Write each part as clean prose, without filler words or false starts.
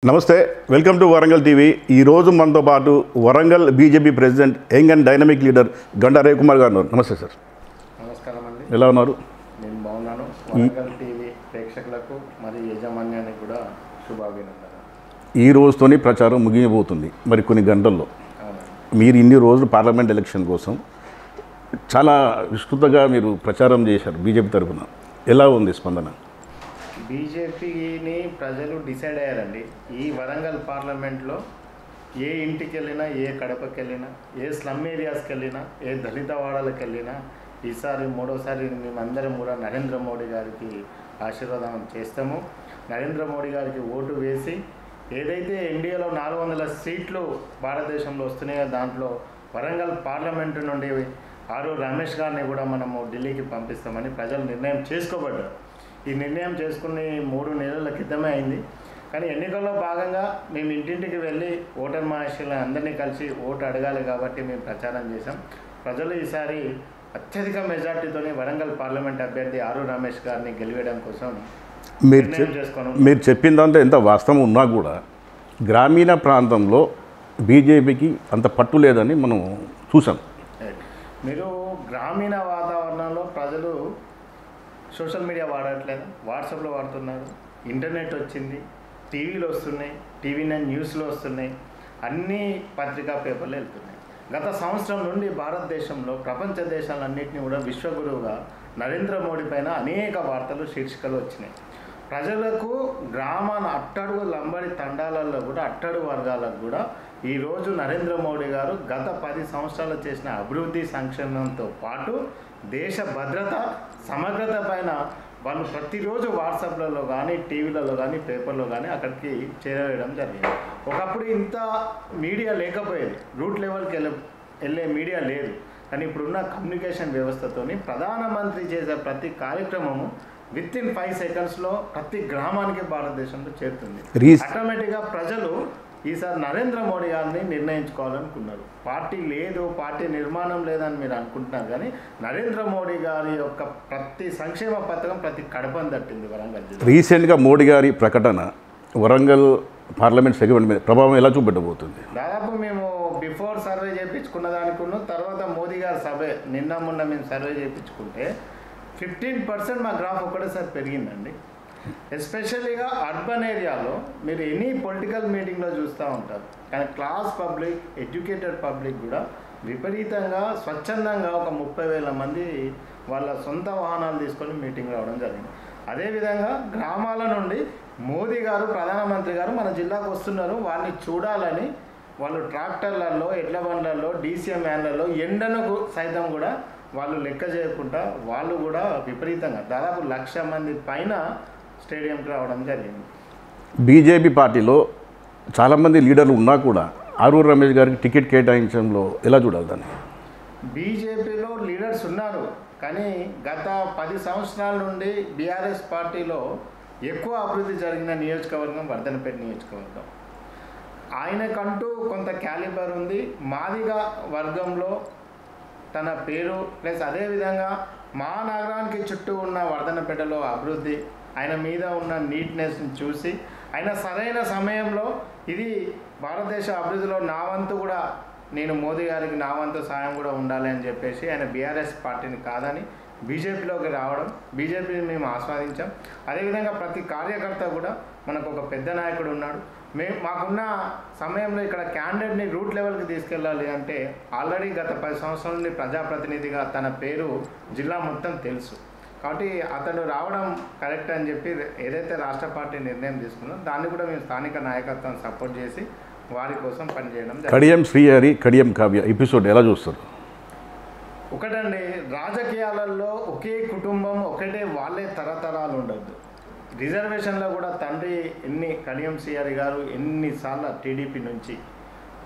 నమస్తే welcome to Warangal TV ఈ రోజు మనతో పాటు Warangal BJP president young and dynamic leader Ganda Ravikumar garu ఉన్నారు. నమస్తే సార్. నమస్కారం అండి. ఎలా ఉన్నారు? నేను బాగున్నాను. వరంగల్ టీవీ ప్రేక్షకులకు మరియు యాజమాన్యానికి కూడా శుభాభినందనలు. ఈ రోజుతోని ప్రచారం ముగియబోతుంది మరి కొన్ని గంటల్లో. అవునండి. మీరు ఇన్ని రోజులు పార్లమెంట్ ఎలక్షన్ కోసం చాలా విస్తృతంగా మీరు ప్రచారం చేశారు బీజేపీ తరఫున. ఎలా ఉంది స్పందన? బీజేపీని ప్రజలు డిసైడ్ అయ్యారండి. ఈ వరంగల్ పార్లమెంట్లో ఏ ఇంటికి వెళ్ళినా, ఏ కడపకి వెళ్ళినా, ఏ స్లమ్ ఏరియాస్కి వెళ్ళినా, ఏ దళిత వాడలకు వెళ్ళినా ఈసారి మూడోసారి మేమందరం కూడా నరేంద్ర మోడీ గారికి ఆశీర్వాదం చేస్తాము. నరేంద్ర మోడీ గారికి ఓటు వేసి ఏదైతే ఎన్డీఏలో 400 సీట్లు భారతదేశంలో వస్తున్నాయో దాంట్లో వరంగల్ పార్లమెంటు నుండి ఆరు రమేష్ గారిని కూడా మనము ఢిల్లీకి పంపిస్తామని ప్రజలు నిర్ణయం చేసుకోబడ్డారు. ఈ నిర్ణయం చేసుకుని 3 నెలల క్రితమే అయింది. కానీ ఎన్నికల్లో భాగంగా మేము ఇంటింటికి వెళ్ళి ఓటర్ మహాశయులను అందరినీ కలిసి ఓటు అడగాలి కాబట్టి మేము ప్రచారం చేశాం. ప్రజలు ఈసారి అత్యధిక మెజార్టీతోనే వరంగల్ పార్లమెంట్ అభ్యర్థి ఆరు రమేష్ గారిని గెలివేయడం కోసం మీరు చెప్పిన దాంట్లో ఎంత వాస్తవం ఉన్నా కూడా గ్రామీణ ప్రాంతంలో బీజేపీకి అంత పట్టు లేదని మనం చూసాం. మీరు గ్రామీణ వాతావరణంలో ప్రజలు సోషల్ మీడియా వాడట్లేదు, వాట్సాప్లో వాడుతున్నారు, ఇంటర్నెట్ వచ్చింది, టీవీలో వస్తున్నాయి, టీవీ9 న్యూస్లో వస్తున్నాయి, అన్ని పత్రికా పేపర్లు వెళ్తున్నాయి. గత సంవత్సరం నుండి భారతదేశంలో ప్రపంచ దేశాలన్నింటినీ కూడా విశ్వగురువుగా నరేంద్ర మోడీ పైన అనేక వార్తలు శీర్షికలు వచ్చినాయి. ప్రజలకు గ్రామాల అట్టడుగు లంబడి తండాలలో కూడా అట్టడుగు వర్గాలకు కూడా ఈరోజు నరేంద్ర మోడీ గారు గత 10 సంవత్సరాలు చేసిన అభివృద్ధి సంక్షేమంతో పాటు దేశ భద్రత సమగ్రత పైన వాళ్ళు ప్రతిరోజు వాట్సాప్లలో కానీ, టీవీలలో కానీ, పేపర్లో కానీ అక్కడికి చేరవేయడం జరిగింది. ఒకప్పుడు ఇంత మీడియా లేకపోయేది, రూట్ లెవెల్కి వెళ్ళే మీడియా లేదు. కానీ ఇప్పుడున్న కమ్యూనికేషన్ వ్యవస్థతోని ప్రధానమంత్రి చేసే ప్రతి కార్యక్రమము వితిన్ 5 సెకండ్స్లో ప్రతి గ్రామానికి భారతదేశంలో చేరుతుంది. ఆటోమేటిక్గా ప్రజలు ఈసారి నరేంద్ర మోడీ గారిని నిర్ణయించుకోవాలనుకున్నారు. పార్టీ లేదు, పార్టీ నిర్మాణం లేదని మీరు అనుకుంటున్నారు, కానీ నరేంద్ర మోడీ గారి యొక్క ప్రతి సంక్షేమ పథకం ప్రతి కడపను తట్టింది వరంగల్ జిల్లా. రీసెంట్గా మోడీ గారి ప్రకటన వరంగల్ పార్లమెంట్ సెగ్మెంట్ మీద ప్రభావం ఎలా చూపెట్టబోతుంది? దాదాపు మేము బిఫోర్ సర్వే చేయించుకున్న దానికున్న తర్వాత మోదీ గారి సర్వే మొన్న మేము సర్వే చేయించుకుంటే 15% మా గ్రాఫ్ ఒకటేసారి పెరిగిందండి. ఎస్పెషల్లీగా అర్బన్ ఏరియాలో మీరు ఎనీ పొలిటికల్ మీటింగ్లో చూస్తూ ఉంటారు, కానీ క్లాస్ పబ్లిక్, ఎడ్యుకేటెడ్ పబ్లిక్ కూడా విపరీతంగా స్వచ్ఛందంగా ఒక 30,000 మంది వాళ్ళ సొంత వాహనాలు తీసుకొని మీటింగ్ రావడం జరిగింది. అదేవిధంగా గ్రామాల నుండి మోదీ గారు, ప్రధానమంత్రి గారు మన జిల్లాకు వస్తున్నారు, వారిని చూడాలని వాళ్ళు ట్రాక్టర్లలో, ఎడ్ల బండ్లలో, డీసీఎం వ్యాన్లలో ఎండను సైతం కూడా వాళ్ళు లెక్క చేయకుండా వాళ్ళు కూడా విపరీతంగా దాదాపు 1,00,000 మంది పైన స్టేడియంకి రావడం జరిగింది. బీజేపీ పార్టీలో చాలామంది లీడర్లు ఉన్నా కూడా ఆరూరు రమేష్ గారికి టికెట్ కేటాయించడంలో ఎలా చూడాలి దాన్ని? బీజేపీలో లీడర్స్ ఉన్నారు, కానీ గత 10 సంవత్సరాల నుండి బీఆర్ఎస్ పార్టీలో ఎక్కువ అభివృద్ధి జరిగిన నియోజకవర్గం వర్ధనపేట నియోజకవర్గం. ఆయనకంటూ కొంత క్యాలిబర్ ఉంది. మాదిగా వర్గంలో తన పేరు ప్లస్ అదేవిధంగా మా నగరానికి చుట్టూ ఉన్న వర్ధనపేటలో అభివృద్ధి, ఆయన మీద ఉన్న నీట్నెస్ని చూసి ఆయన సరైన సమయంలో ఇది భారతదేశ అభివృద్ధిలో నా వంతు కూడా, నేను మోదీ గారికి నా వంతు సాయం కూడా ఉండాలి అని చెప్పేసి ఆయన బీఆర్ఎస్ పార్టీని కాదని బీజేపీలోకి రావడం, బీజేపీని మేము ఆస్వాదించాం. అదేవిధంగా ప్రతి కార్యకర్త కూడా మనకు ఒక పెద్ద నాయకుడు ఉన్నాడు. మాకున్న సమయంలో ఇక్కడ క్యాండిడేట్ని రూట్ లెవెల్కి తీసుకెళ్ళాలి అంటే ఆల్రెడీ గత 10 సంవత్సరాల నుండి ప్రజాప్రతినిధిగా తన పేరు జిల్లా మొత్తం తెలుసు. కాబట్టి అతడు రావడం కరెక్ట్ అని చెప్పి ఏదైతే రాష్ట్ర పార్టీ నిర్ణయం తీసుకుందో దాన్ని కూడా మేము స్థానిక నాయకత్వం సపోర్ట్ చేసి వారి కోసం పనిచేయడం. కడియం శ్రీహరి, కడియం కావ్య ఎపిసోడ్ ఎలా చూస్తారు? ఒకటండి, రాజకీయాలలో ఒకే కుటుంబం, ఒకటే వాళ్ళే తరతరాలు ఉండద్దు. రిజర్వేషన్లో కూడా తండ్రి కడియం శ్రీహరి గారు ఎన్నిసార్లు టీడీపీ నుంచి,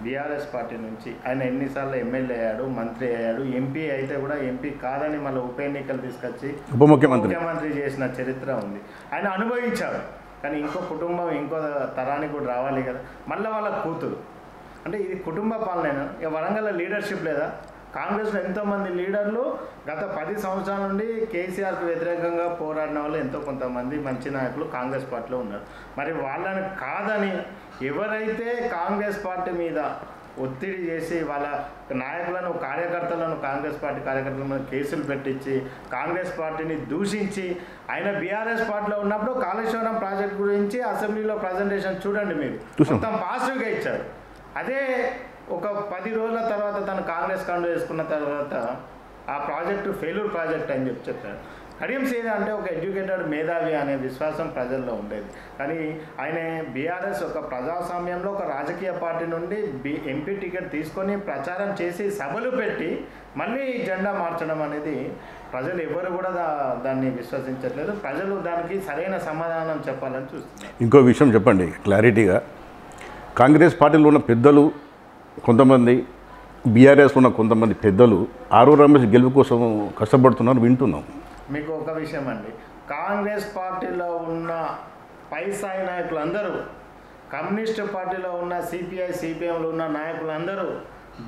బీఆర్ఎస్ పార్టీ నుంచి ఆయన ఎన్నిసార్లు ఎమ్మెల్యే అయ్యాడు, మంత్రి అయ్యాడు, ఎంపీ అయితే కూడా ఎంపీ కాదని మళ్ళీ ఉప ఎన్నికలు తీసుకొచ్చి ఉప ముఖ్యమంత్రి చేసిన చరిత్ర ఉంది. ఆయన అనుభవించాడు. కానీ ఇంకో కుటుంబం ఇంకో తరానికి కూడా రావాలి కదా, మళ్ళీ వాళ్ళ కూతురు. అంటే ఇది కుటుంబ పాలన. ఇక వరంగల్ లీడర్షిప్ లేదా? కాంగ్రెస్లో ఎంతోమంది లీడర్లు గత 10 సంవత్సరాల నుండి కేసీఆర్కి వ్యతిరేకంగా పోరాడిన వాళ్ళు ఎంతో కొంతమంది మంచి నాయకులు కాంగ్రెస్ పార్టీలో ఉన్నారు. మరి వాళ్ళని కాదని ఎవరైతే కాంగ్రెస్ పార్టీ మీద ఒత్తిడి చేసి వాళ్ళ నాయకులను కార్యకర్తలను కాంగ్రెస్ పార్టీ కార్యకర్తలను కేసులు పెట్టించి కాంగ్రెస్ పార్టీని దూషించి ఆయన బీఆర్ఎస్ పార్టీలో ఉన్నప్పుడు కాళేశ్వరం ప్రాజెక్ట్ గురించి అసెంబ్లీలో ప్రజెంటేషన్ చూడండి మీరు మొత్తం పాజిటివ్గా ఇచ్చారు. అదే ఒక 10 రోజుల తర్వాత తను కాంగ్రెస్ కండు వేసుకున్న తర్వాత ఆ ప్రాజెక్టు ఫెయిల్యూర్ ప్రాజెక్ట్ అని చెప్పారు. కడియం శ్రీహరి అంటే ఒక ఎడ్యుకేటెడ్ మేధావి అనే విశ్వాసం ప్రజల్లో ఉండేది. కానీ ఆయన బీఆర్ఎస్ ఒక ప్రజాస్వామ్యంలో ఒక రాజకీయ పార్టీ నుండి ఎంపీ టికెట్ తీసుకొని ప్రచారం చేసి సభలు పెట్టి మళ్ళీ జెండా మార్చడం అనేది ప్రజలు ఎవరు కూడా దాన్ని విశ్వసించట్లేదు. ప్రజలు దానికి సరైన సమాధానం చెప్పాలని చూస్తున్నారు. ఇంకో విషయం చెప్పండి క్లారిటీగా, కాంగ్రెస్ పార్టీలో ఉన్న పెద్దలు కొంతమంది, బీఆర్ఎస్ ఉన్న కొంతమంది పెద్దలు ఆరో రమేష్ గెలుపు కోసం కష్టపడుతున్నారు, వింటున్నాం. మీకు ఒక విషయం అండి, కాంగ్రెస్ పార్టీలో ఉన్న పైస్థాయి నాయకులందరూ, కమ్యూనిస్ట్ పార్టీలో ఉన్న సిపిఐ సిపిఎంలో ఉన్న నాయకులందరూ,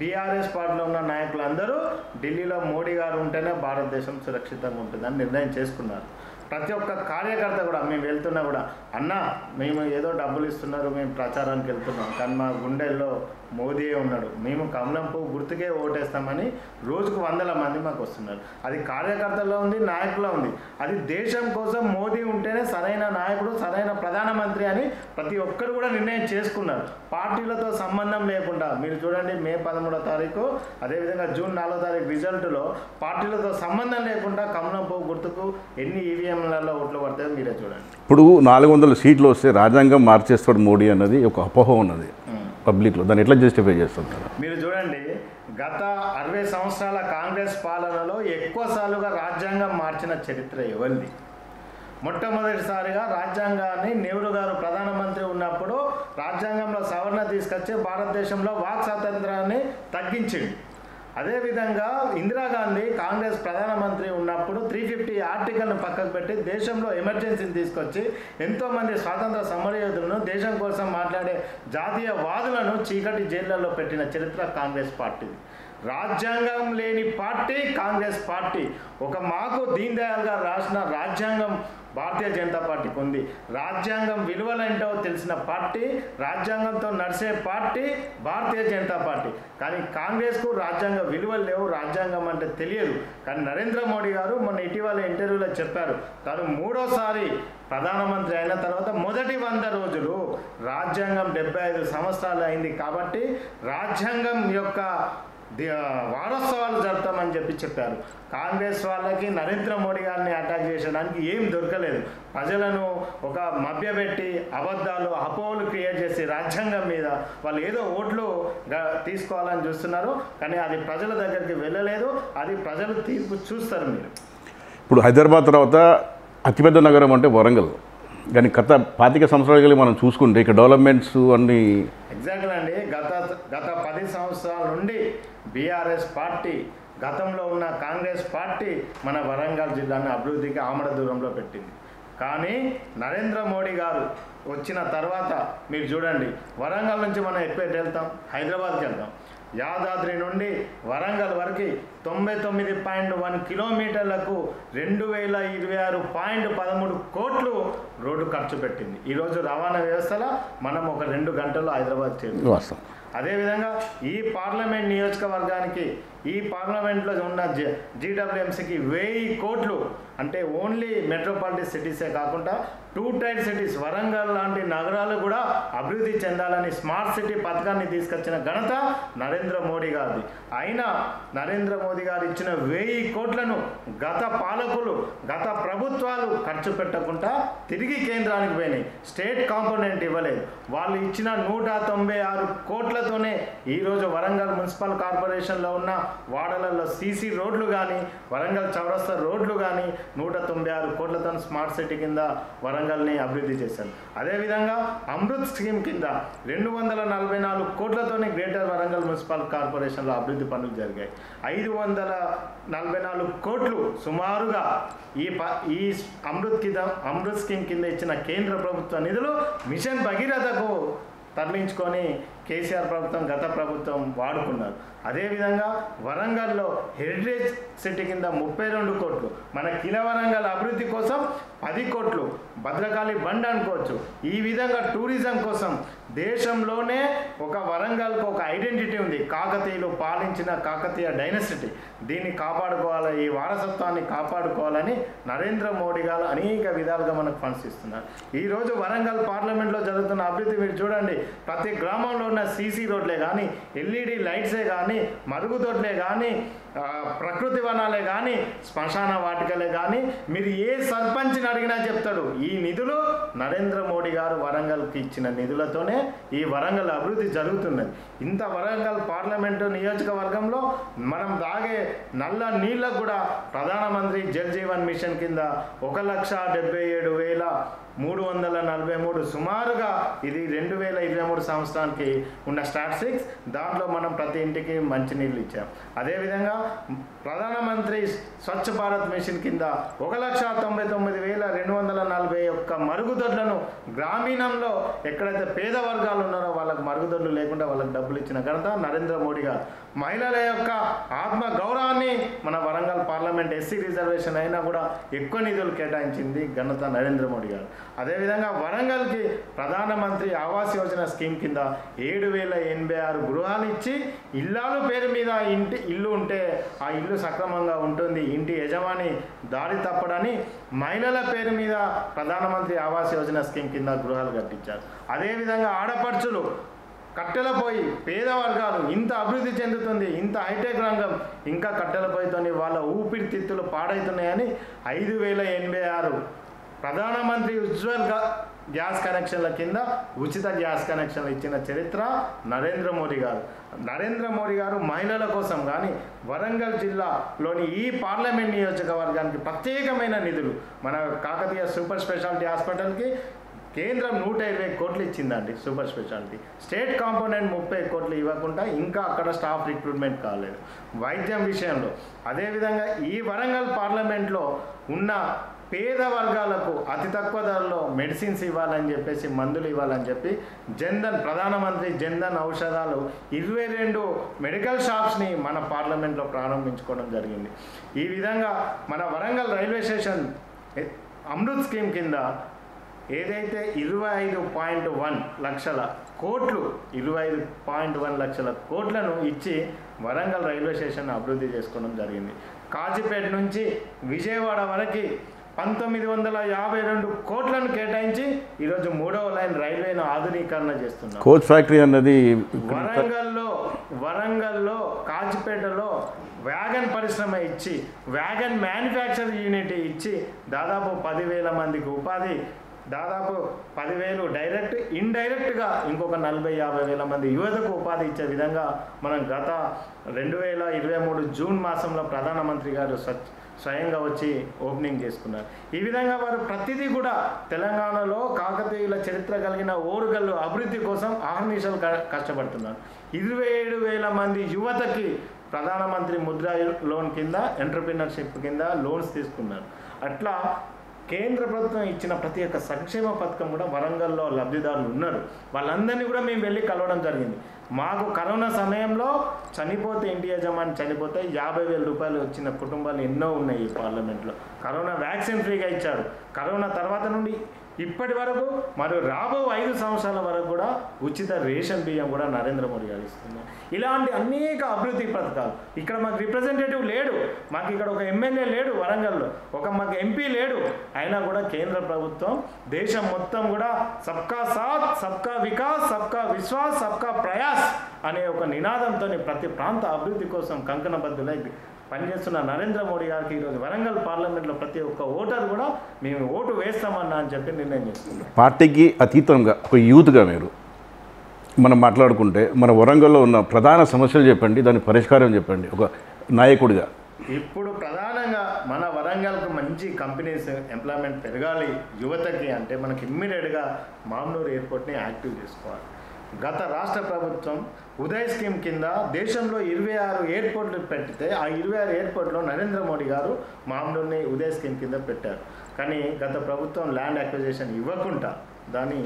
బీఆర్ఎస్ పార్టీలో ఉన్న నాయకులందరూ ఢిల్లీలో మోడీ గారు ఉంటేనే భారతదేశం సురక్షితంగా ఉంటుందని నిర్ణయం చేసుకున్నారు. ప్రతి ఒక్క కార్యకర్త కూడా మేము వెళ్తున్నా కూడా, అన్న మేము ఏదో డబ్బులు ఇస్తున్నారు, మేము ప్రచారానికి వెళ్తున్నాం, కానీ మా గుండెల్లో మోదీయే ఉన్నాడు, మేము కమలం పువ్వు గుర్తుకే ఓటేస్తామని రోజుకు 100 మంది మాకు వస్తున్నారు. అది కార్యకర్తల్లో ఉంది, నాయకుల్లో ఉంది. అది దేశం కోసం మోదీ ఉంటేనే సరైన నాయకుడు, సరైన ప్రధానమంత్రి అని ప్రతి ఒక్కరు కూడా నిర్ణయం చేసుకున్నారు. పార్టీలతో సంబంధం లేకుండా మీరు చూడండి, మే 13వ తారీఖు అదేవిధంగా జూన్ 4వ తారీఖు రిజల్ట్లో పార్టీలతో సంబంధం లేకుండా కమలం పువ్వు గుర్తుకు ఎన్ని ఈవీఎంలలో ఓట్లు పడతాయో మీరే చూడండి. ఇప్పుడు 400 సీట్లు వస్తే రాజ్యాంగం మార్చేస్తాడు మోడీ అన్నది ఒక అపోహ ఉన్నది పబ్లిక్లో, దాన్ని ఎట్లా జస్టిఫై చేస్తుంటారు? మీరు చూడండి, గత 60 సంవత్సరాల కాంగ్రెస్ పాలనలో ఎక్కువసార్లుగా రాజ్యాంగం మార్చిన చరిత్ర ఎవరిది? మొట్టమొదటిసారిగా రాజ్యాంగాన్ని నెహ్రూ గారు ప్రధానమంత్రి ఉన్నప్పుడు రాజ్యాంగంలో సవరణ తీసుకొచ్చి భారతదేశంలో వాక్ స్వాతంత్రాన్ని తగ్గించింది. అదేవిధంగా ఇందిరాగాంధీ కాంగ్రెస్ ప్రధానమంత్రి ఉన్నప్పుడు 350 ఆర్టికల్ను పక్కకు పెట్టి దేశంలో ఎమర్జెన్సీని తీసుకొచ్చి ఎంతోమంది స్వాతంత్ర సమరయోధులను, దేశం కోసం మాట్లాడే జాతీయవాదులను చీకటి జైళ్లలో పెట్టిన చరిత్ర కాంగ్రెస్ పార్టీది. రాజ్యాంగం లేని పార్టీ కాంగ్రెస్ పార్టీ. ఒక మాకు దీన్ దయాళ్ గారు రాసిన రాజ్యాంగం భారతీయ జనతా పార్టీకి ఉంది. రాజ్యాంగం విలువలేంటో తెలిసిన పార్టీ, రాజ్యాంగంతో నడిచే పార్టీ భారతీయ జనతా పార్టీ. కానీ కాంగ్రెస్కు రాజ్యాంగ విలువలు లేవు, రాజ్యాంగం అంటే తెలియదు. కానీ నరేంద్ర మోడీ గారు మొన్న ఇటీవల ఇంటర్వ్యూలో చెప్పారు, తను 3వసారి ప్రధానమంత్రి అయిన తర్వాత మొదటి 100 రోజులు రాజ్యాంగం 75 సంవత్సరాలు అయింది కాబట్టి రాజ్యాంగం యొక్క వారోత్సవాలు జరుపుతామని చెప్పారు. కాంగ్రెస్ వాళ్ళకి నరేంద్ర మోడీ గారిని అటాక్ చేసడానికి ఏం దొరకలేదు. ప్రజలను ఒక మభ్యపెట్టి అబద్ధాలు, అపోహలు క్రియేట్ చేసి రాజ్యాంగం మీద వాళ్ళు ఏదో ఓట్లు తీసుకోవాలని చూస్తున్నారు. కానీ అది ప్రజల దగ్గరికి వెళ్ళలేదు. అది ప్రజలు తీర్పు చూస్తారు. మీరు ఇప్పుడు హైదరాబాద్ తర్వాత అతిపెద్ద నగరం అంటే వరంగల్, కానీ గత 25 సంవత్సరాలు మనం చూసుకుంటే ఇక డెవలప్మెంట్స్ అన్నీ ఎగ్జాక్ట్గా అండి. గత 10 సంవత్సరాల నుండి బీఆర్ఎస్ పార్టీ, గతంలో ఉన్న కాంగ్రెస్ పార్టీ మన వరంగల్ జిల్లాను అభివృద్ధికి ఆమడ దూరంలో పెట్టింది. కానీ నరేంద్ర మోడీ గారు వచ్చిన తర్వాత మీరు చూడండి, వరంగల్ నుంచి మనం ఎక్కువ వెళ్తాం, హైదరాబాద్కి వెళ్తాం. యాదాద్రి నుండి వరంగల్ వరకు 99.1 కిలోమీటర్లకు 2026.13 కోట్లు రోడ్డు ఖర్చు పెట్టింది. ఈరోజు రవాణా వ్యవస్థలో మనం ఒక 2 గంటల్లో హైదరాబాద్ చేరుతాం. అదేవిధంగా ఈ పార్లమెంట్ నియోజకవర్గానికి, ఈ పార్లమెంట్లో ఉన్న జీడబ్ల్యూఎంసీకి 1000 కోట్లు, అంటే ఓన్లీ మెట్రోపాలిటన్ సిటీసే కాకుండా 2 టైర్ సిటీస్ వరంగల్ లాంటి నగరాలు కూడా అభివృద్ధి చెందాలని స్మార్ట్ సిటీ పథకాన్ని తీసుకొచ్చిన ఘనత నరేంద్ర మోడీ గారిది. అయినా నరేంద్ర మోదీ గారు ఇచ్చిన 1000 కోట్లను గత పాలకులు, గత ప్రభుత్వాలు ఖర్చు పెట్టకుండా తిరిగి కేంద్రానికి పోయినాయి. స్టేట్ కాంపోనెంట్ ఇవ్వలేదు. వాళ్ళు ఇచ్చిన 196 కోట్లతోనే ఈరోజు వరంగల్ మున్సిపల్ కార్పొరేషన్లో ఉన్న వాడలలో సీసీ రోడ్లు కానీ, వరంగల్ చౌరస్తా రోడ్లు కానీ 196 కోట్లతో స్మార్ట్ సిటీ కింద వరంగల్ని అభివృద్ధి చేశారు. అదేవిధంగా అమృత్ స్కీమ్ కింద 244 కోట్లతోనే గ్రేటర్ వరంగల్ మున్సిపల్ కార్పొరేషన్లో అభివృద్ధి పనులు జరిగాయి. 544 కోట్లు సుమారుగా ఈ అమృత్ స్కీమ్ కింద ఇచ్చిన కేంద్ర ప్రభుత్వ నిధులు మిషన్ భగీరథకు తరలించుకొని కేసీఆర్ ప్రభుత్వం గత ప్రభుత్వం వాడుకున్నారు. అదేవిధంగా వరంగల్లో హెరిటేజ్ సిటీ కింద 32 కోట్లు, మన కిల వరంగల్ అభివృద్ధి కోసం 10 కోట్లు, భద్రకాళి బండ్ అనుకోవచ్చు. ఈ విధంగా టూరిజం కోసం దేశంలోనే ఒక వరంగల్కు ఒక ఐడెంటిటీ ఉంది. కాకతీయులు పాలించిన కాకతీయ డైనసిటీ. దీన్ని కాపాడుకోవాలి, ఈ వారసత్వాన్ని కాపాడుకోవాలని నరేంద్ర మోడీ గారు అనేక విధాలుగా మనకు ఫండ్స్ ఇస్తున్నారు. ఈరోజు వరంగల్ పార్లమెంట్లో జరుగుతున్న అభివృద్ధి మీరు చూడండి. ప్రతి గ్రామంలో ఉన్న సీసీ రోడ్లే కానీ, ఎల్ఈడి లైట్సే కానీ, మరుగుదొడ్లే కానీ, ప్రకృతి వనాలే కానీ, శ్మశాన వాటికలే కానీ, మీరు ఏ సర్పంచ్ని అడిగినా చెప్తాడు ఈ నిధులు నరేంద్ర మోడీ గారు వరంగల్కి ఇచ్చిన నిధులతోనే ఈ వరంగల్ అభివృద్ధి జరుగుతున్నది. ఇంత వరంగల్ పార్లమెంటు నియోజకవర్గంలో మనం తాగే నల్ల నీళ్ళకు కూడా ప్రధానమంత్రి జల్ జీవన్ మిషన్ కింద 1,77,343 సుమారుగా ఇది 2023 సంవత్సరానికి ఉన్న స్టాటిస్టిక్స్. దాంట్లో మనం ప్రతి ఇంటికి మంచినీళ్ళు ఇచ్చాం. అదేవిధంగా ప్రధానమంత్రి స్వచ్ఛ భారత్ మిషన్ కింద 1,99,241 మరుగుదొడ్లను గ్రామీణంలో ఎక్కడైతే పేద వర్గాలు ఉన్నారో వాళ్ళకు మరుగుదొడ్లు లేకుండా వాళ్ళకి డబ్బులు ఇచ్చిన ఘనత నరేంద్ర మోడీ గారు. మహిళల యొక్క ఆత్మ గౌరవాన్ని మన వరంగల్ పార్లమెంట్ ఎస్సీ రిజర్వేషన్ అయినా కూడా ఎక్కువ నిధులు కేటాయించింది ఘనత నరేంద్ర మోడీ గారు. అదేవిధంగా వరంగల్కి ప్రధానమంత్రి ఆవాస్ యోజన స్కీమ్ కింద 7,086 గృహాలు ఇచ్చి ఇల్లాలు పేరు మీద ఇల్లు ఉంటే ఆ ఇల్లు సక్రమంగా ఉంటుంది, ఇంటి యజమాని దారి తప్పడని మహిళల పేరు మీద ప్రధానమంత్రి ఆవాస్ యోజన స్కీమ్ కింద గృహాలు కట్టించారు. అదేవిధంగా ఆడపడుచులు కట్టెల పొయ్యి, పేద వర్గాలు ఇంత అభివృద్ధి చెందుతుంది, ఇంత హైటెక్ రంగం, ఇంకా కట్టెల పొయ్యితో వాళ్ళ ఊపిరితిత్తులు పాడవుతున్నాయని 5,086 ప్రధానమంత్రి ఉజ్వల్ గ్యాస్ కనెక్షన్ల కింద ఉచిత గ్యాస్ కనెక్షన్లు ఇచ్చిన చరిత్ర నరేంద్ర మోడీ గారు. నరేంద్ర మోడీ గారు మహిళల కోసం కానీ వరంగల్ జిల్లాలోని ఈ పార్లమెంట్ నియోజకవర్గానికి ప్రత్యేకమైన నిధులు, మన కాకతీయ సూపర్ స్పెషాలిటీ హాస్పిటల్కి కేంద్రం 120 కోట్లు ఇచ్చిందండి సూపర్ స్పెషాలిటీ. స్టేట్ కాంపోనెంట్ 30 కోట్లు ఇవ్వకుండా ఇంకా అక్కడ స్టాఫ్ రిక్రూట్మెంట్ కాలేదు వైద్యం విషయంలో. అదేవిధంగా ఈ వరంగల్ పార్లమెంట్లో ఉన్న పేద వర్గాలకు అతి తక్కువ ధరలో మెడిసిన్స్ ఇవ్వాలని చెప్పేసి, మందులు ఇవ్వాలని చెప్పి జన్ధన్, ప్రధానమంత్రి జన్ధన్ ఔషధాలు 22 మెడికల్ షాప్స్ని మన పార్లమెంట్లో ప్రారంభించుకోవడం జరిగింది. ఈ విధంగా మన Warangal railway station Amrit scheme కింద ఏదైతే 25.1 లక్షల కోట్లు 25.1 లక్షల కోట్లను ఇచ్చి వరంగల్ రైల్వే స్టేషన్ అభివృద్ధి చేసుకోవడం జరిగింది. కాజీపేట నుంచి విజయవాడ వరకు 1952 కోట్లను కేటాయించి ఈరోజు 3వ లైన్ రైల్వేను ఆధునీకరణ చేస్తున్నారు. కోచ్ ఫ్యాక్టరీ అన్నది వరంగల్లో కాజీపేటలో వ్యాగన్ పరిశ్రమ ఇచ్చి, వ్యాగన్ మ్యానుఫ్యాక్చర్ యూనిట్ ఇచ్చి దాదాపు 10,000 మందికి ఉపాధి, దాదాపు 10,000 డైరెక్ట్, ఇండైరెక్ట్గా ఇంకొక 40,000-50,000 మంది యువతకు ఉపాధి ఇచ్చే విధంగా మనం గత 2023 జూన్ మాసంలో ప్రధానమంత్రి గారు స్వయంగా వచ్చి ఓపెనింగ్ చేసుకున్నారు. ఈ విధంగా వారు ప్రతిదీ కూడా తెలంగాణలో కాకతీయుల చరిత్ర కలిగిన ఓరుగల్లు అభివృద్ధి కోసం ఆహర్నిశలు కష్టపడుతున్నారు. 27,000 మంది యువతకి ప్రధానమంత్రి ముద్రా లోన్ కింద, ఎంటర్‌ప్రెన్యూర్‌షిప్ కింద లోన్స్ తీసుకున్నారు. అట్లా కేంద్ర ప్రభుత్వం ఇచ్చిన ప్రతి ఒక్క సంక్షేమ పథకం కూడా వరంగల్లో లబ్ధిదారులు ఉన్నారు. వాళ్ళందరినీ కూడా మేము వెళ్ళి కలవడం జరిగింది. మాకు కరోనా సమయంలో చనిపోతే, ఇంటి యజమాని చనిపోతే 50,000 రూపాయలు వచ్చిన కుటుంబాలు ఎన్నో ఉన్నాయి ఈ పార్లమెంట్లో. కరోనా వ్యాక్సిన్ ఫ్రీగా ఇచ్చారు. కరోనా తర్వాత నుండి ఇప్పటి వరకు మరియు రాబో 5 సంవత్సరాల వరకు కూడా ఉచిత రేషన్ బియ్యం కూడా నరేంద్ర మోడీ గారు ఇస్తున్నారు. ఇలాంటి అనేక అభివృద్ధి పథకాలు. ఇక్కడ మాకు రిప్రజెంటేటివ్ లేడు, మాకు ఇక్కడ ఒక ఎమ్మెల్యే లేడు వరంగల్లో, మాకు ఎంపీ లేడు. అయినా కూడా కేంద్ర ప్రభుత్వం దేశం మొత్తం కూడా సబ్కా సాత్, సబ్కా వికాస్, సబ్కా విశ్వాస్, సబ్కా ప్రయాస్ అనే ఒక నినాదంతో ప్రతి ప్రాంత అభివృద్ధి కోసం కంకణబద్ధులై పనిచేస్తున్న నరేంద్ర మోడీ గారికి ఈరోజు వరంగల్ పార్లమెంట్లో ప్రతి ఒక్క ఓటర్ కూడా మేము ఓటు వేస్తామన్నా అని చెప్పి నిర్ణయం చేసుకున్నాం. పార్టీకి అతీతంగా ఒక యూత్గా మనం మాట్లాడుకుంటే మన వరంగల్లో ఉన్న ప్రధాన సమస్యలు చెప్పండి, దాని పరిష్కారం చెప్పండి ఒక నాయకుడిగా. ఇప్పుడు ప్రధానంగా మన వరంగల్కు మంచి కంపెనీస్ ఎంప్లాయ్మెంట్ పెరగాలి యువతకి అంటే మనకి ఇమ్మీడియట్గా మామ్నూరు ఎయిర్పోర్ట్ని యాక్టివ్ చేసుకోవాలి. గత రాష్ట్ర ప్రభుత్వం ఉదయ్ స్కీమ్ కింద దేశంలో 26 ఎయిర్పోర్ట్లు పెడితే ఆ 26 ఎయిర్పోర్ట్లో నరేంద్ర మోడీ గారు మామ్నూర్ని ఉదయ్ స్కీమ్ కింద పెట్టారు. కానీ గత ప్రభుత్వం ల్యాండ్ అక్విజిషన్ ఇవ్వకుండా దాన్ని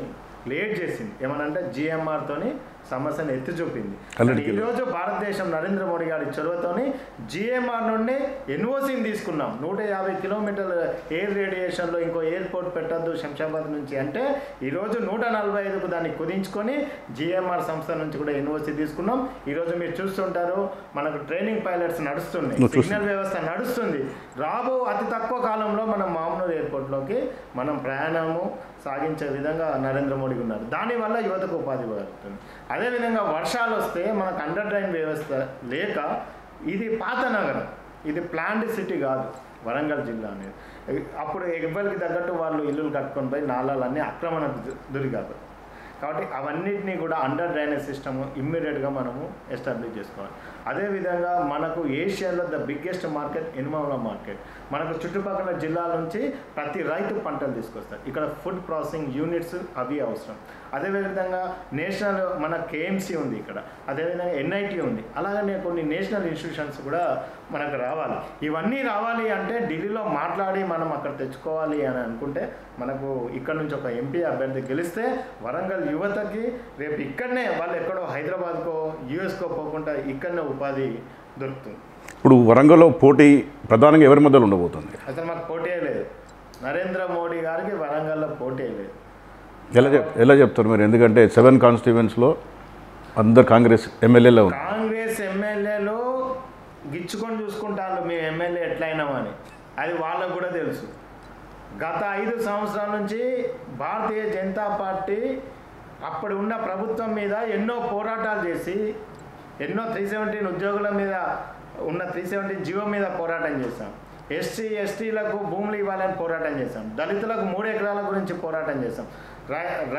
లేట్ చేసింది. ఏమనంటే జిఎంఆర్తోని సమస్యను ఎత్తి చూపింది. ఈరోజు భారతదేశం నరేంద్ర మోడీ గారి చొరవతోని జిఎంఆర్ నుండి ఎన్ఓసిని తీసుకున్నాం. 150 కిలోమీటర్ల ఎయిర్ రేడియేషన్లో ఇంకో ఎయిర్పోర్ట్ పెట్టద్దు శంషాబాద్ నుంచి అంటే ఈరోజు 145కు దాన్ని కుదించుకొని జిఎంఆర్ సంస్థ నుంచి కూడా ఎన్ఓసి తీసుకున్నాం. ఈరోజు మీరు చూస్తుంటారు మనకు ట్రైనింగ్ పైలట్స్ నడుస్తున్నాయి, సిగ్నల్ వ్యవస్థ నడుస్తుంది. రాబో అతి తక్కువ కాలంలో మనం మామూలు ఎయిర్పోర్ట్లోకి మనం ప్రయాణము సాగించే విధంగా నరేంద్ర మోడీ ఉన్నారు. దానివల్ల యువతకు ఉపాధి పడుతుంది. అదేవిధంగా వర్షాలు వస్తే మనకు అండర్ డ్రైన్ వ్యవస్థ లేక ఇది పాత నగరం, ఇది ప్లాండ్ సిటీ కాదు వరంగల్ జిల్లా అనేది. అప్పుడు ఎవ్వరికి తగ్గట్టు వాళ్ళు ఇల్లులు కట్టుకొని పోయి నాళాలన్నీ ఆక్రమణకు గురికారు. కాబట్టి అవన్నిటినీ కూడా అండర్ డ్రైనేజ్ సిస్టమ్ ఇమ్మీడియట్గా మనము ఎస్టాబ్లిష్ చేసుకోవాలి. అదేవిధంగా మనకు ఏషియాలో ద బిగ్గెస్ట్ మార్కెట్ ఎనిమల మార్కెట్. మనకు చుట్టుపక్కల జిల్లాల నుంచి ప్రతి రైతు పంటలు తీసుకొస్తారు. ఇక్కడ ఫుడ్ ప్రాసెసింగ్ యూనిట్స్ అవి అవసరం. అదేవిధంగా నేషనల్ మన కేఎంసీ ఉంది ఇక్కడ, అదేవిధంగా ఎన్ఐటి ఉంది, అలాగనే కొన్ని నేషనల్ ఇన్స్టిట్యూషన్స్ కూడా మనకు రావాలి. ఇవన్నీ రావాలి అంటే ఢిల్లీలో మాట్లాడి మనం అక్కడ తెచ్చుకోవాలి అని అనుకుంటే మనకు ఇక్కడ నుంచి ఒక ఎంపీ అభ్యర్థి గెలిస్తే వరంగల్ యువతకి రేపు ఇక్కడనే వాళ్ళు ఎక్కడో హైదరాబాద్కో యూఎస్కో పోకుండా ఇక్కడనే ఉపాధి దొరుకుతుంది. ఇప్పుడు వరంగల్లో పోటీ ప్రధానంగా ఎవరి మధ్యలో ఉండబోతుంది? అసలు మాకు పోటీ లేదు. నరేంద్ర మోడీ గారికి వరంగల్లో పోటీ లేదు. ఎలా చెప్తారు మీరు? ఎందుకంటే 7 కాన్స్టిట్యూయెన్సీలో అందరు కాంగ్రెస్ ఎమ్మెల్యేలు ఉన్నారు. కాంగ్రెస్ ఎమ్మెల్యేలు గిచ్చుకొని చూసుకుంటారు మేము ఎమ్మెల్యే ఎట్లయినామని. అది వాళ్ళకు కూడా తెలుసు. గత 5 సంవత్సరాల నుంచి భారతీయ జనతా పార్టీ అప్పుడు ఉన్న ప్రభుత్వం మీద ఎన్నో పోరాటాలు చేసి ఎన్నో 317 ఉద్యోగుల మీద ఉన్న 317 జీవో మీద పోరాటం చేశాం. ఎస్టీలకు భూములు ఇవ్వాలని పోరాటం చేశాం. దళితులకు 3 ఎకరాల గురించి పోరాటం చేశాం.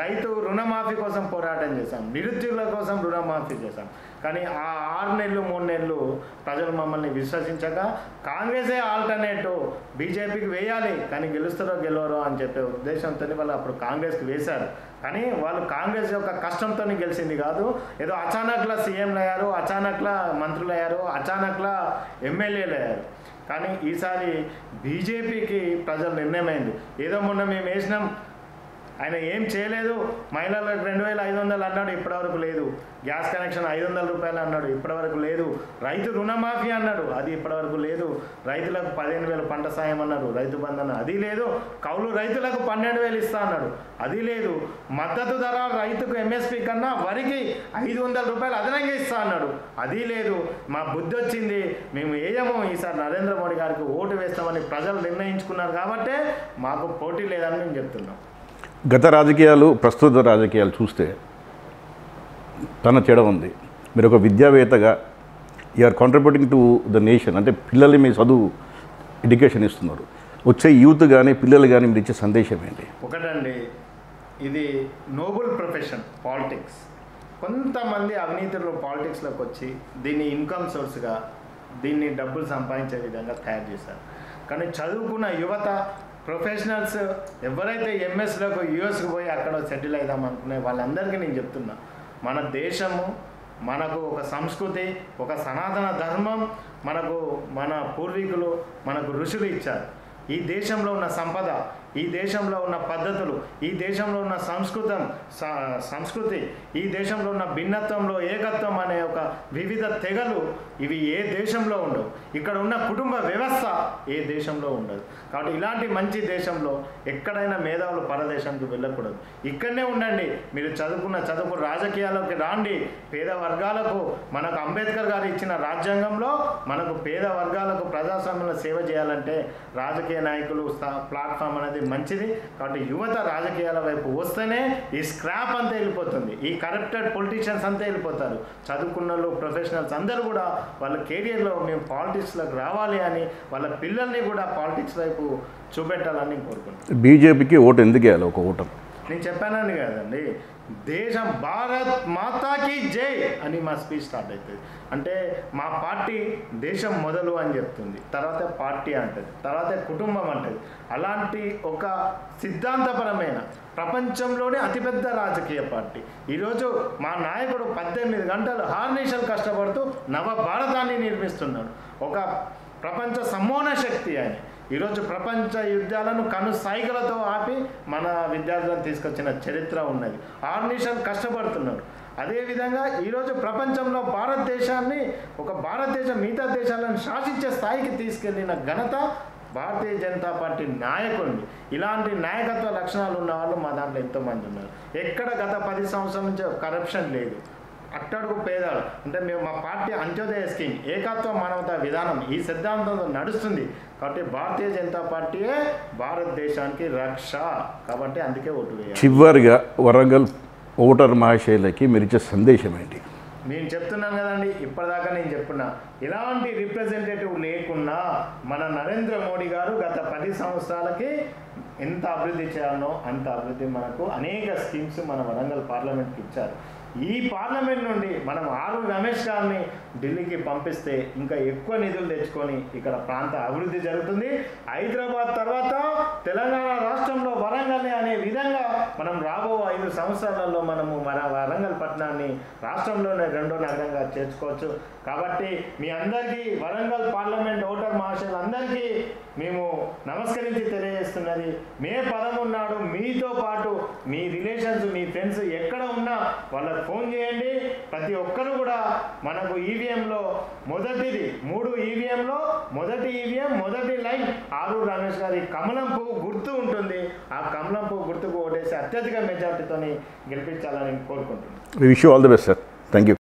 రైతు రుణమాఫీ కోసం పోరాటం చేశాం. నిరుద్యోగుల కోసం రుణమాఫీ చేశాం. కానీ ఆ 6 నెలలు 3 నెలలు ప్రజలు మమ్మల్ని విశ్వసించక కాంగ్రెసే ఆల్టర్నేటివ్ బీజేపీకి వేయాలి కానీ గెలుస్తారో గెలవరో అని చెప్పే ఉద్దేశంతో వాళ్ళు అప్పుడు కాంగ్రెస్కి వేశారు. కానీ వాళ్ళు కాంగ్రెస్ యొక్క కష్టంతో గెలిచింది కాదు. ఏదో అచానక్లా సీఎంలు అయ్యారు, అచానక్లా మంత్రులు అయ్యారు, అచానక్లా ఎమ్మెల్యేలు అయ్యారు. కానీ ఈసారి బీజేపీకి ప్రజలు నిర్ణయమైంది. ఏదో మొన్న మేము వేసినాం, ఆయన ఏం చేయలేదు. మహిళలకు 2500 అన్నాడు, ఇప్పటివరకు లేదు. గ్యాస్ కనెక్షన్ 500 రూపాయలు అన్నాడు, ఇప్పటివరకు లేదు. రైతు రుణమాఫీ అన్నాడు, అది ఇప్పటివరకు లేదు. రైతులకు 15,000 పంట సాయం అన్నారు, రైతు బంధన అది లేదు. కౌలు రైతులకు 12,000 ఇస్తా అన్నాడు, అది లేదు. మద్దతు ధర రైతుకు ఎంఎస్పీ కన్నా వరికి 500 రూపాయలు అదనంగా ఇస్తా అన్నాడు, అది లేదు. మా బుద్ధి వచ్చింది, మేము వేయము, ఈసారి నరేంద్ర మోడీ గారికి ఓటు వేస్తామని ప్రజలు నిర్ణయించుకున్నారు కాబట్టే మాకు పోటీ లేదని మేము చెప్తున్నాం. గత రాజకీయాలు ప్రస్తుత రాజకీయాలు చూస్తే తన తేడా ఉంది. మీరు ఒక విద్యావేత్తగా you are contributing to the nation, అంటే పిల్లలు మీ చదువు ఎడ్యుకేషన్ ఇస్తున్నారు. వచ్చే యూత్ కానీ పిల్లలు కానీ మీరు ఇచ్చే సందేశం ఏంటి? ఒకటండి, ఇది నోబుల్ ప్రొఫెషన్ పాలిటిక్స్. కొంతమంది అవినీతులు పాలిటిక్స్లోకి వచ్చి దీన్ని ఇన్కమ్ సోర్స్గా, దీన్ని డబ్బులు సంపాదించే విధంగా తయారు చేశారు. కానీ చదువుకున్న యువత ప్రొఫెషనల్స్ ఎవరైతే ఎంఎస్లోకి యూఎస్కి పోయి అక్కడ సెటిల్ అవుదాం అనుకునే వాళ్ళందరికీ నేను చెప్తున్నా, మన దేశము, మనకు ఒక సంస్కృతి, ఒక సనాతన ధర్మం, మనకు మన పూర్వీకులు మనకు ఋషులు ఇచ్చారు. ఈ దేశంలో ఉన్న సంపద, ఈ దేశంలో ఉన్న పద్ధతులు, ఈ దేశంలో ఉన్న సంస్కృతి, ఈ దేశంలో ఉన్న భిన్నత్వంలో ఏకత్వం అనే ఒక వివిధ తెగలు ఇవి ఏ దేశంలో ఉండవు. ఇక్కడ ఉన్న కుటుంబ వ్యవస్థ ఏ దేశంలో ఉండదు. కాబట్టి ఇలాంటి మంచి దేశంలో ఎక్కడైనా మేధావులు పరదేశానికి వెళ్ళకూడదు, ఇక్కడనే ఉండండి. మీరు చదువుకున్న చదువు రాజకీయాల్లోకి రాండి. పేద వర్గాలకు మనకు అంబేద్కర్ గారు ఇచ్చిన రాజ్యాంగంలో మనకు పేద వర్గాలకు ప్రజాస్వామ్యంలో సేవ చేయాలంటే రాజకీయ నాయకులు ప్లాట్ఫామ్ అనేది మంచిది. కాబట్టి యువత రాజకీయాల వైపు వస్తేనే ఈ స్క్రాప్ అంతా వెళ్ళిపోతుంది, ఈ కరప్టెడ్ పొలిటీషియన్స్ అంతా వెళ్ళిపోతారు. చదువుకున్న వాళ్ళు ప్రొఫెషనల్స్ అందరూ కూడా వాళ్ళ కెరియర్లో మేము పాలిటిక్స్లోకి రావాలి అని వాళ్ళ పిల్లల్ని కూడా పాలిటిక్స్ వైపు చూపెట్టాలని కోరుకుంటున్నాను. బీజేపీకి ఓటు ఎందుకు వేయాలి? ఒక ఓటర్ నేను చెప్పానని కదండి, దేశం భారత్ మాతాకి జై అని మా స్పీచ్ స్టార్ట్ అవుతుంది. అంటే మా పార్టీ దేశం మొదలు అని చెప్తుంది, తర్వాత పార్టీ అంటది, తర్వాత కుటుంబం అంటది. అలాంటి ఒక సిద్ధాంతపరమైన ప్రపంచంలోనే అతిపెద్ద రాజకీయ పార్టీ. ఈరోజు మా నాయకుడు 18 గంటలు హార్నిషలు కష్టపడుతూ నవ భారతాన్ని నిర్మిస్తున్నాడు. ఒక ప్రపంచ సమ్మోహన శక్తి ఆయన. ఈరోజు ప్రపంచ యుద్ధాలను కను సైగలతో ఆపి మన విద్యార్థులను తీసుకొచ్చిన చరిత్ర ఉన్నది. ఆర్నిషన్ కష్టపడుతున్నారు. అదేవిధంగా ఈరోజు ప్రపంచంలో భారతదేశాన్ని భారతదేశం మిగతా దేశాలను శాసించే స్థాయికి తీసుకెళ్లిన ఘనత భారతీయ జనతా పార్టీ నాయకుడిని. ఇలాంటి నాయకత్వ లక్షణాలు ఉన్న వాళ్ళు మా దాంట్లో ఎంతోమంది ఉన్నారు. ఎక్కడ గత 10 సంవత్సరాల నుంచి కరప్షన్ లేదు. అట్టడుగు పేదాలు అంటే మేము మా పార్టీ అంత్యోదయ స్కీమ్, ఏకత్వ మానవతా విధానం ఈ సిద్ధాంతంతో నడుస్తుంది. కాబట్టి భారతీయ జనతా పార్టీయే భారతదేశానికి రక్ష. కాబట్టి అందుకే ఓటు వేయాలి. చివరిగా వరంగల్ ఓటర్ మహాశైలకి మీరు ఇచ్చే సందేశం ఏంటి? నేను చెప్తున్నాను కదండి, ఇప్పటిదాకా నేను చెప్పున్నా, ఇలాంటి రిప్రజెంటేటివ్ లేకున్నా మన నరేంద్ర మోడీ గారు గత 10 సంవత్సరాలకి ఎంత అభివృద్ధి చేయాలనో అంత అభివృద్ధి మనకు అనేక స్కీమ్స్ మన వరంగల్ పార్లమెంట్కి ఇచ్చారు. ఈ పార్లమెంట్ నుండి మనం ఆరు రమేష్ గారిని ఢిల్లీకి పంపిస్తే ఇంకా ఎక్కువ నిధులు తెచ్చుకొని ఇక్కడ ప్రాంత అభివృద్ధి జరుగుతుంది. హైదరాబాద్ తర్వాత తెలంగాణ రాష్ట్రంలో వరంగల్ అనే విధంగా మనం రాబో 5 సంవత్సరాలలో మనము మన వరంగల్ పట్టణాన్ని రాష్ట్రంలోనే 2వ నగరంగా చేర్చుకోవచ్చు. కాబట్టి మీ అందరికీ వరంగల్ పార్లమెంట్ ఓటర్ మహాశయులందరికీ మేము నమస్కరించి తెలియజేస్తున్నది, మే 13 నాడు మీతో పాటు మీ రిలేషన్స్, మీ ఫ్రెండ్స్ ఎక్కడ ఉన్నా వాళ్ళకి ఫోన్ చేయండి. ప్రతి ఒక్కరు కూడా మనకు ఈవీఎంలో మొదటిది 3 ఈవీఎంలో మొదటి ఈవీఎం మొదటి లైన్ ఆరు రమేష్ గారి కమలం పువ్వు గుర్తు ఉంటుంది. ఆ కమలం పువ్వు గుర్తుకు ఓటేసి అత్యధిక మెజార్టీతో గెలిపించాలని కోరుకుంటున్నాను. Wish you all the best sir. Thank you.